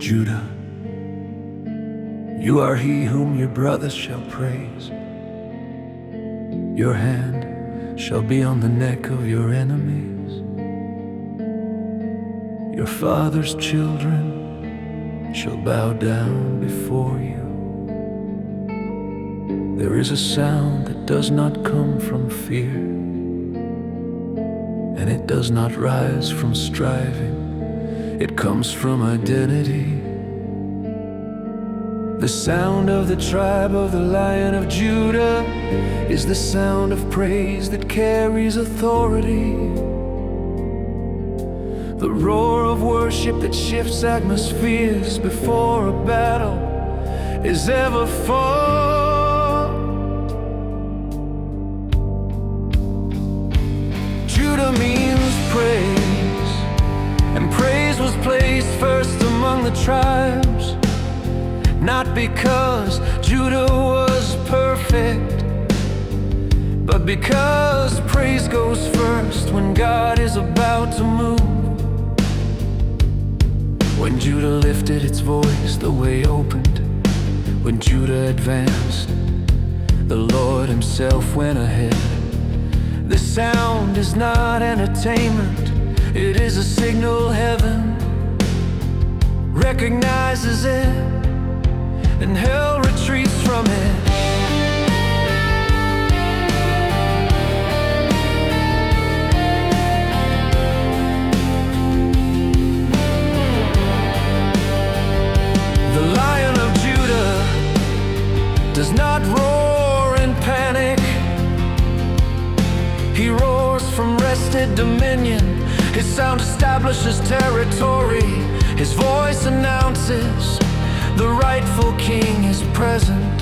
Judah, you are he whom your brothers shall praise. Your hand shall be on the neck of your enemies. Your father's children shall bow down before you. There is a sound that does not come from fear, and it does not rise from striving. It comes from identity. The sound of the tribe of the Lion of Judah is the sound of praise that carries authority. The roar of worship that shifts atmospheres before a battle is ever fought. Judah means praise, and praise was placed first among the tribes. Not because Judah was perfect, but because praise goes first when God is about to move. When Judah lifted its voice, the way opened. When Judah advanced, the Lord himself went ahead. The sound is not entertainment, it is a signal heaven recognizes it, and hell retreats from it. The Lion of Judah does not roar in panic. He roars from rested dominion. His sound establishes territory. His voice announces the rightful king is present.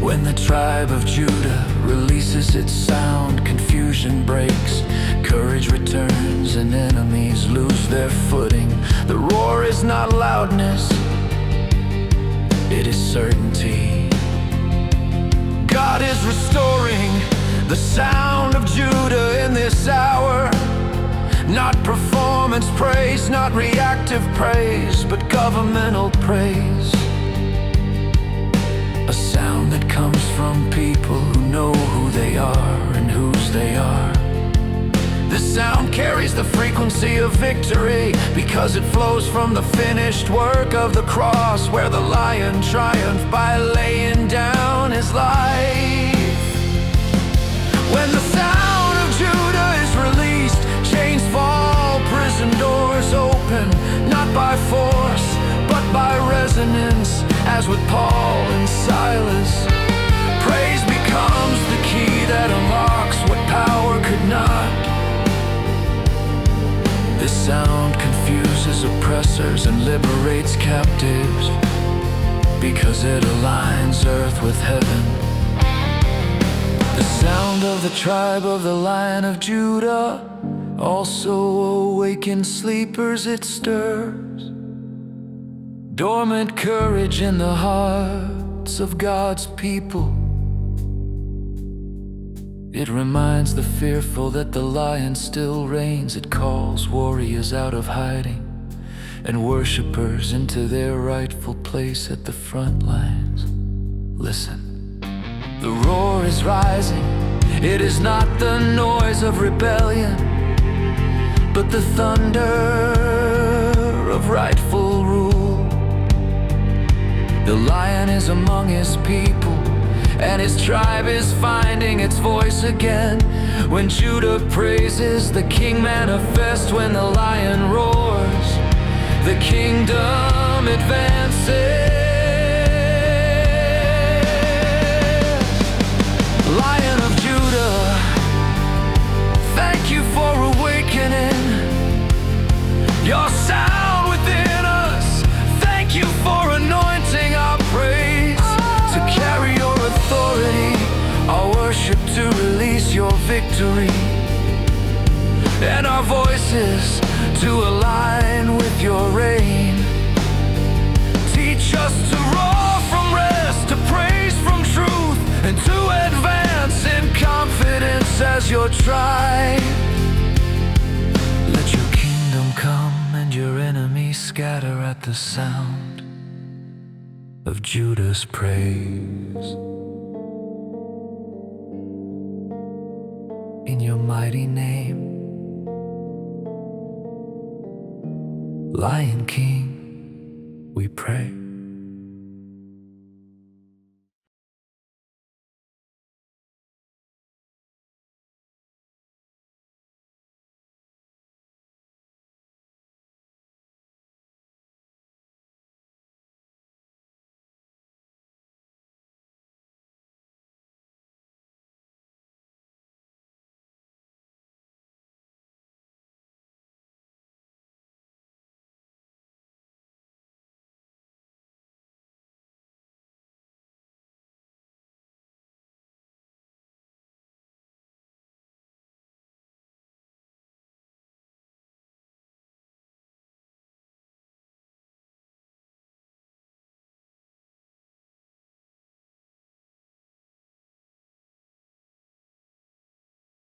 When the tribe of Judah releases its sound, confusion breaks, courage returns, and enemies lose their footing. The roar is not loudness, it is certainty. God is restoring the sound of Judah in this hour. Not performance praise, not reactive praise, but governmental praise. A sound that comes from people who know who they are and whose they are. This sound carries the frequency of victory because it flows from the finished work of the cross, where the Lion triumphed by laying down his life. When the sound of Judah is released, chains fall, prison doors open, not by force, but by resonance, as with Paul and Silas. Praise becomes the key that unlocks what power could not. This sound confuses oppressors and liberates captives, because it aligns earth with heaven. The sound of the tribe of the Lion of Judah also awakens sleepers. It stirs dormant courage in the hearts of God's people. It reminds the fearful that the Lion still reigns. It calls warriors out of hiding and worshipers into their rightful place at the front lines. Listen. The roar is rising. It is not the noise of rebellion, but the thunder of rightful rule. The Lion is among his people, and his tribe is finding its voice again. When Judah praises, the king manifests. When the Lion roars, the kingdom advances. Lion of Judah, thank you for awakening your sound within us. Thank you for anointing our praise to carry your authority, our worship to release your victory, and our voices to align with your reign. Teach us to roar from rest, to praise from truth, and to advance in confidence as your tribe. Let your kingdom come and your enemies the sound of Judah's praise. In your mighty name, Lion King, we pray.